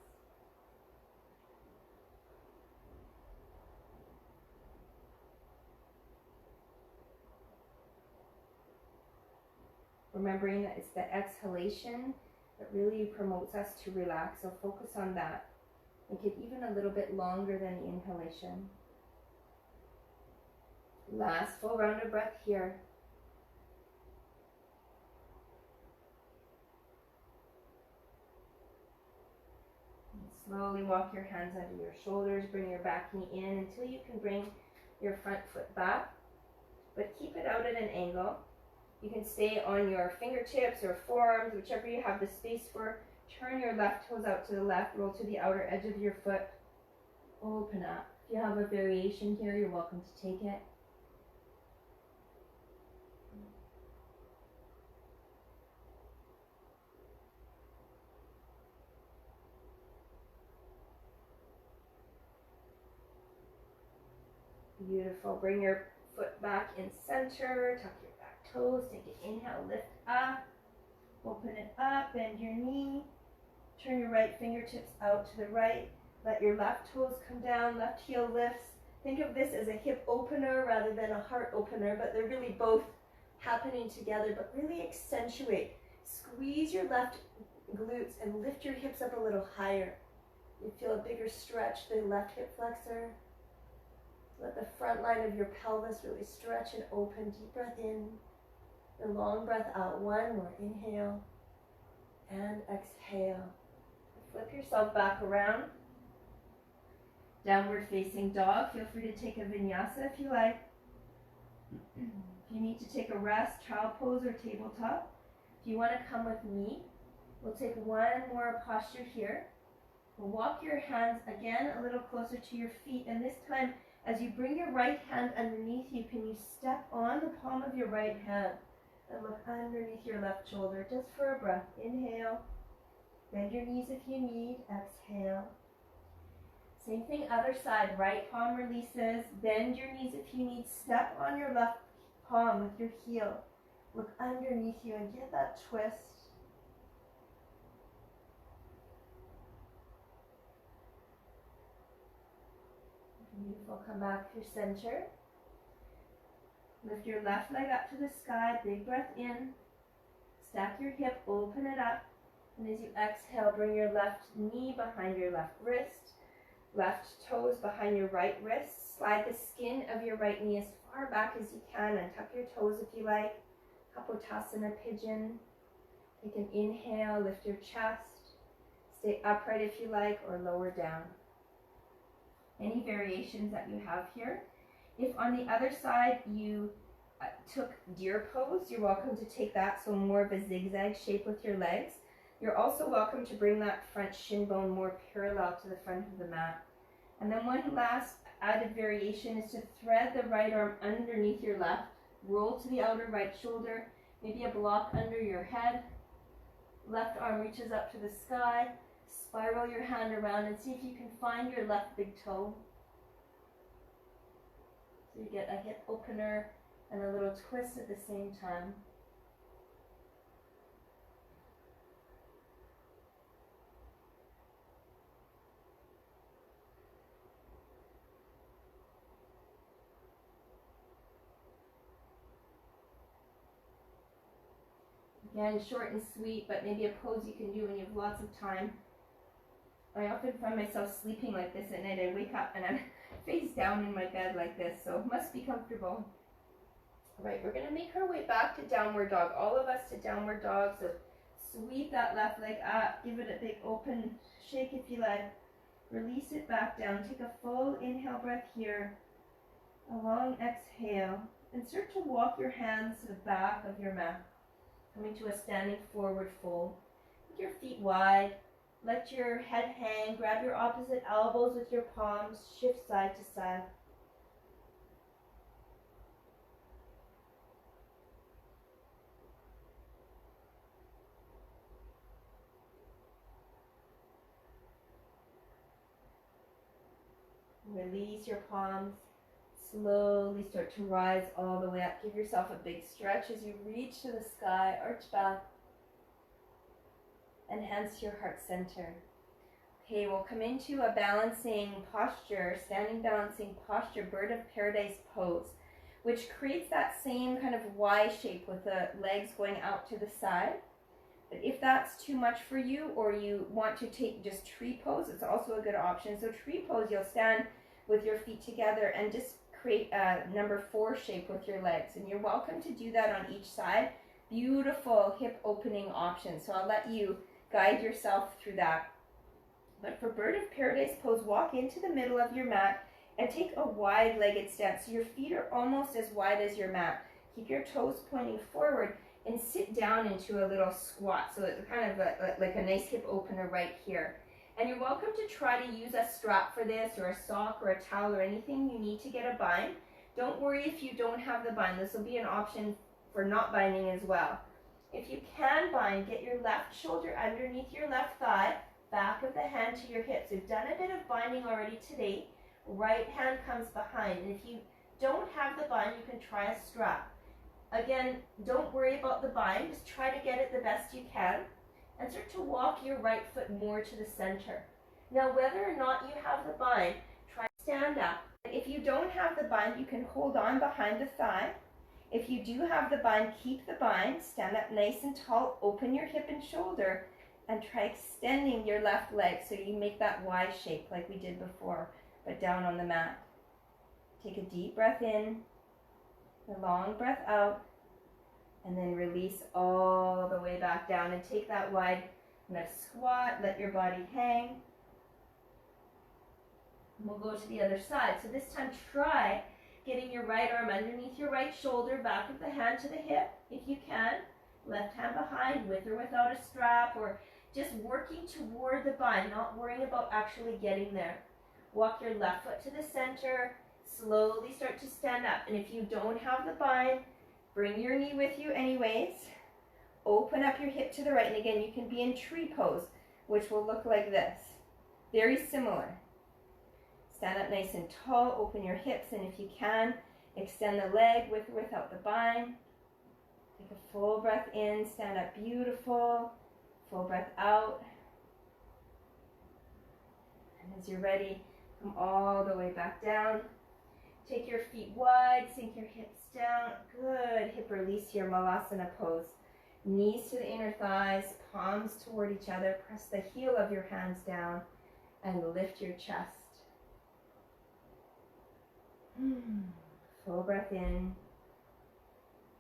Remembering that it's the exhalation that really promotes us to relax, so focus on that. Make it even a little bit longer than the inhalation. Last full round of breath here. Slowly walk your hands under your shoulders, bring your back knee in until you can bring your front foot back, but keep it out at an angle. You can stay on your fingertips or forearms, whichever you have the space for. Turn your left toes out to the left, roll to the outer edge of your foot, open up. If you have a variation here, you're welcome to take it. Beautiful. Bring your foot back in center, tuck your back toes, take an inhale, lift up, open it up, bend your knee, turn your right fingertips out to the right, let your left toes come down, left heel lifts. Think of this as a hip opener rather than a heart opener, but they're really both happening together, but really accentuate. Squeeze your left glutes and lift your hips up a little higher. You feel a bigger stretch, the left hip flexor. Let the front line of your pelvis really stretch and open. Deep breath in, and long breath out. One more, inhale and exhale. Flip yourself back around. Downward facing dog. Feel free to take a vinyasa if you like. If you need to take a rest, child pose or tabletop. If you want to come with me, we'll take one more posture here. We'll walk your hands again a little closer to your feet, and this time as you bring your right hand underneath you, can you step on the palm of your right hand and look underneath your left shoulder just for a breath. Inhale. Bend your knees if you need. Exhale. Same thing, other side. Right palm releases. Bend your knees if you need. Step on your left palm with your heel. Look underneath you and get that twist. Beautiful. Come back to center. Lift your left leg up to the sky. Big breath in. Stack your hip. Open it up. And as you exhale, bring your left knee behind your left wrist. Left toes behind your right wrist. Slide the skin of your right knee as far back as you can and tuck your toes if you like. Kapotasana pigeon. Take an inhale. Lift your chest. Stay upright if you like, or lower down. Any variations that you have here. If on the other side you took deer pose, you're welcome to take that, so more of a zigzag shape with your legs. You're also welcome to bring that front shin bone more parallel to the front of the mat. And then one last added variation is to thread the right arm underneath your left, roll to the outer right shoulder, maybe a block under your head. Left arm reaches up to the sky. Spiral your hand around and see if you can find your left big toe. So you get a hip opener and a little twist at the same time. Again, short and sweet, but maybe a pose you can do when you have lots of time. I often find myself sleeping like this at night. I wake up and I'm face down in my bed like this, so it must be comfortable. All right, we're gonna make our way back to downward dog. All of us to downward dog, so sweep that left leg up, give it a big open shake if you like. Release it back down. Take a full inhale breath here, a long exhale, and start to walk your hands to the back of your mat, coming to a standing forward fold. With your feet wide, let your head hang, grab your opposite elbows with your palms, shift side to side. Release your palms. Slowly start to rise all the way up. Give yourself a big stretch as you reach to the sky, arch back, and hands to your heart center. Okay, we'll come into a balancing posture, standing balancing posture, bird of paradise pose, which creates that same kind of Y shape with the legs going out to the side. But if that's too much for you, or you want to take just tree pose, it's also a good option. So tree pose, you'll stand with your feet together and just create a number 4 shape with your legs. And you're welcome to do that on each side. Beautiful hip opening option. So I'll let you guide yourself through that. But for bird of paradise pose, walk into the middle of your mat and take a wide-legged stance. So your feet are almost as wide as your mat. Keep your toes pointing forward and sit down into a little squat. So it's kind of like a nice hip opener right here. And you're welcome to try to use a strap for this, or a sock or a towel or anything you need to get a bind. Don't worry if you don't have the bind. This will be an option for not binding as well. If you can bind, get your left shoulder underneath your left thigh, back of the hand to your hips. We've done a bit of binding already today. Right hand comes behind. And if you don't have the bind, you can try a strap. Again, don't worry about the bind. Just try to get it the best you can. And start to walk your right foot more to the center. Now, whether or not you have the bind, try to stand up. If you don't have the bind, you can hold on behind the thigh. If you do have the bind, keep the bind. Stand up nice and tall. Open your hip and shoulder. And try extending your left leg so you make that Y shape like we did before, but down on the mat. Take a deep breath in, a long breath out, and then release all the way back down. And take that wide squat, let your body hang. And we'll go to the other side. So this time try getting your right arm underneath your right shoulder, back of the hand to the hip if you can. Left hand behind, with or without a strap, or just working toward the bind, not worrying about actually getting there. Walk your left foot to the center, slowly start to stand up. And if you don't have the bind, bring your knee with you anyways. Open up your hip to the right. And again, you can be in tree pose, which will look like this. Very similar. Stand up nice and tall, open your hips, and if you can, extend the leg with or without the bind. Take a full breath in, stand up beautiful. Full breath out. And as you're ready, come all the way back down. Take your feet wide, sink your hips down. Good. Hip release here, Malasana pose. Knees to the inner thighs, palms toward each other. Press the heel of your hands down and lift your chest. Full breath in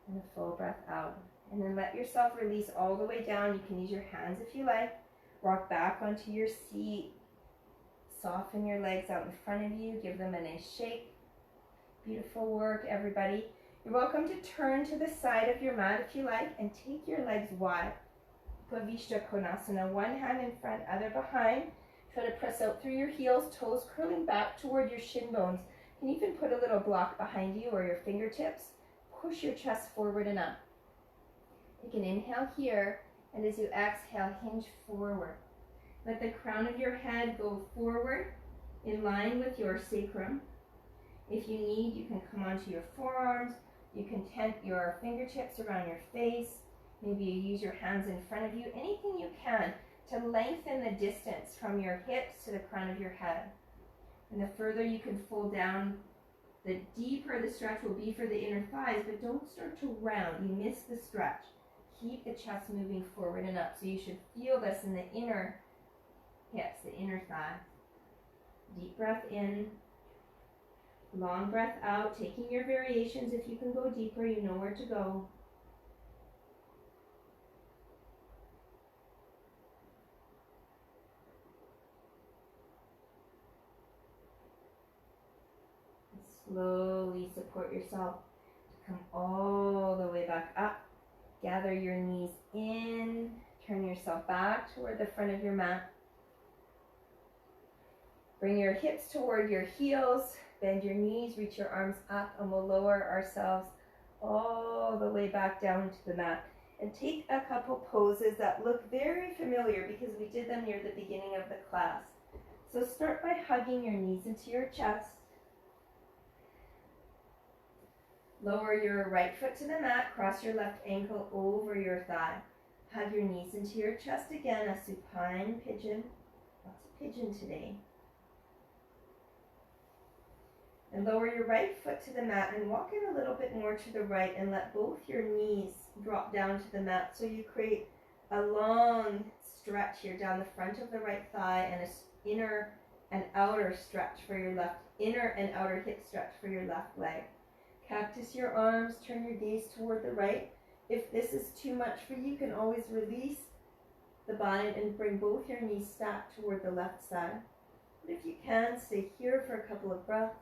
and a full breath out. And then let yourself release all the way down. You can use your hands if you like. Rock back onto your seat. Soften your legs out in front of you. Give them a nice shake. Beautiful work, everybody. You're welcome to turn to the side of your mat if you like and take your legs wide. Upavishta Konasana. One hand in front, other behind. Try to press out through your heels, toes curling back toward your shin bones. You can even put a little block behind you or your fingertips. Push your chest forward and up. Take an inhale here, and as you exhale, hinge forward. Let the crown of your head go forward in line with your sacrum. If you need, you can come onto your forearms. You can tent your fingertips around your face. Maybe you use your hands in front of you. Anything you can to lengthen the distance from your hips to the crown of your head. And the further you can fold down, the deeper the stretch will be for the inner thighs, but don't start to round. You miss the stretch. keep the chest moving forward and up. So you should feel this in the inner hips, the inner thigh. Deep breath in, long breath out, taking your variations. If you can go deeper, you know where to go. And slowly support yourself to come all the way back up. Gather your knees in, turn yourself back toward the front of your mat. Bring your hips toward your heels, bend your knees, reach your arms up, and we'll lower ourselves all the way back down to the mat. And take a couple poses that look very familiar because we did them near the beginning of the class. So start by hugging your knees into your chest. Lower your right foot to the mat, cross your left ankle over your thigh. Hug your knees into your chest again, a supine pigeon. Lots of pigeon today. And lower your right foot to the mat and walk in a little bit more to the right and let both your knees drop down to the mat. So you create a long stretch here down the front of the right thigh and an inner and outer stretch for your left, inner and outer hip stretch for your left leg. Cactus your arms, turn your gaze toward the right. If this is too much for you, you can always release the bind and bring both your knees stacked toward the left side. But if you can, stay here for a couple of breaths.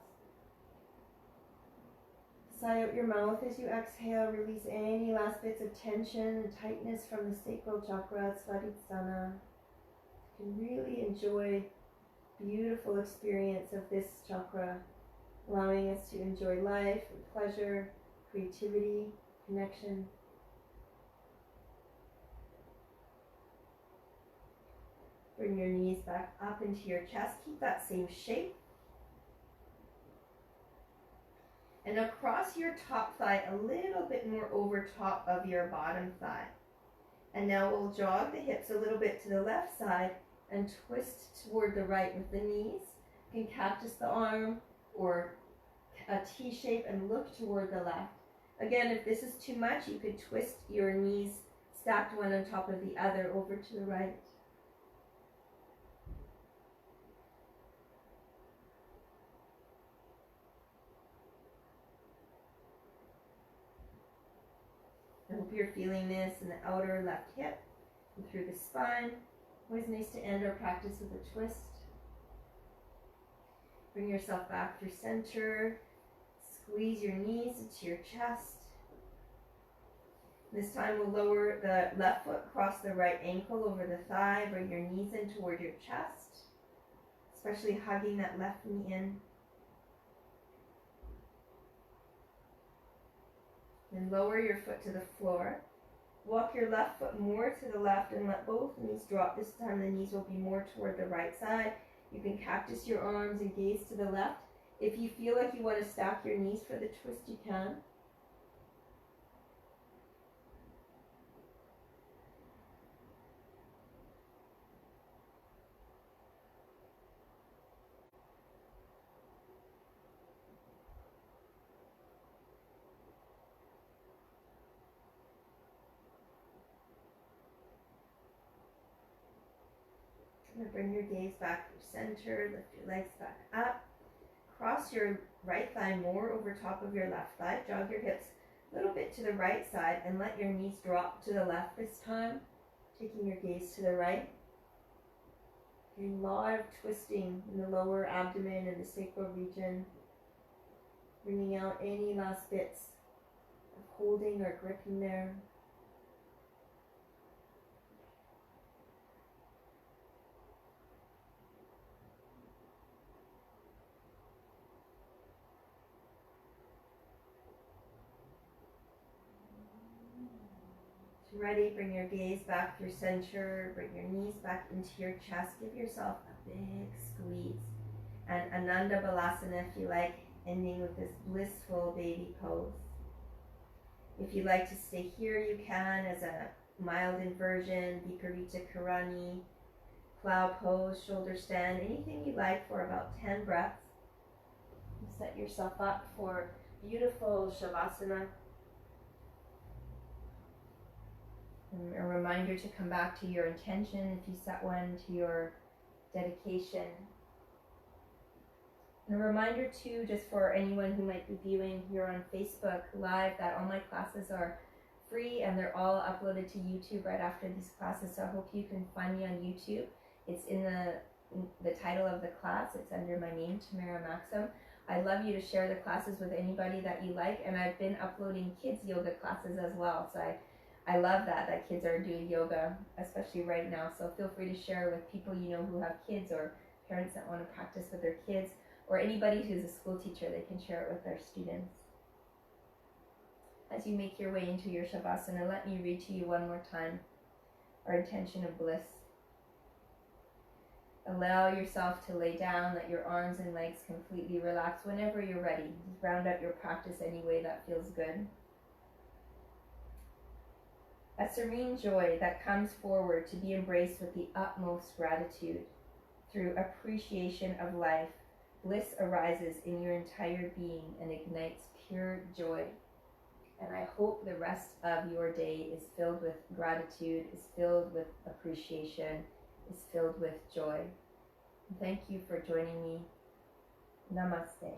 Sigh out your mouth as you exhale. Release any last bits of tension and tightness from the sacral chakra, Svadhishtana. You can really enjoy beautiful experience of this chakra, allowing us to enjoy life and pleasure, creativity, connection. Bring your knees back up into your chest. Keep that same shape. And across your top thigh, a little bit more over top of your bottom thigh. And now we'll jog the hips a little bit to the left side and twist toward the right with the knees. You can cactus the arm or a T shape and look toward the left. Again, if this is too much, you could twist your knees stacked one on top of the other over to the right. I hope you're feeling this in the outer left hip and through the spine. Always nice to end our practice with a twist. Bring yourself back through center. Squeeze your knees into your chest. This time we'll lower the left foot, cross the right ankle over the thigh. Bring your knees in toward your chest, especially hugging that left knee in. Then lower your foot to the floor. Walk your left foot more to the left and let both knees drop. This time the knees will be more toward the right side. You can cactus your arms and gaze to the left. If you feel like you want to stack your knees for the twist, you can. Bring your gaze back through center, lift your legs back up. Cross your right thigh more over top of your left thigh. Jog your hips a little bit to the right side and let your knees drop to the left this time, taking your gaze to the right. A lot of twisting in the lower abdomen and the sacral region, bringing out any last bits of holding or gripping there. Ready, bring your gaze back through center, bring your knees back into your chest, give yourself a big squeeze. And Ananda Balasana if you like, ending with this blissful baby pose. If you'd like to stay here, you can as a mild inversion, Viparita Karani, plow pose, shoulder stand, anything you like for about 10 breaths. Set yourself up for beautiful Shavasana. And a reminder to come back to your intention if you set one, to your dedication. And a reminder too, just for anyone who might be viewing here on Facebook Live, that all my classes are free and they're all uploaded to YouTube right after these classes. So I hope you can find me on YouTube. It's in the title of the class. It's under my name, Tamara Maxim. I'd love you to share the classes with anybody that you like. And I've been uploading kids yoga classes as well. So I love that kids are doing yoga, especially right now. So feel free to share with people you know who have kids, or parents that want to practice with their kids, or anybody who's a school teacher. They can share it with their students. As you make your way into your Shavasana, let me read to you one more time our intention of bliss. Allow yourself to lay down, let your arms and legs completely relax whenever you're ready. Just round out your practice any way that feels good. A serene joy that comes forward to be embraced with the utmost gratitude. Through appreciation of life, bliss arises in your entire being and ignites pure joy. And I hope the rest of your day is filled with gratitude, is filled with appreciation, is filled with joy. Thank you for joining me. Namaste.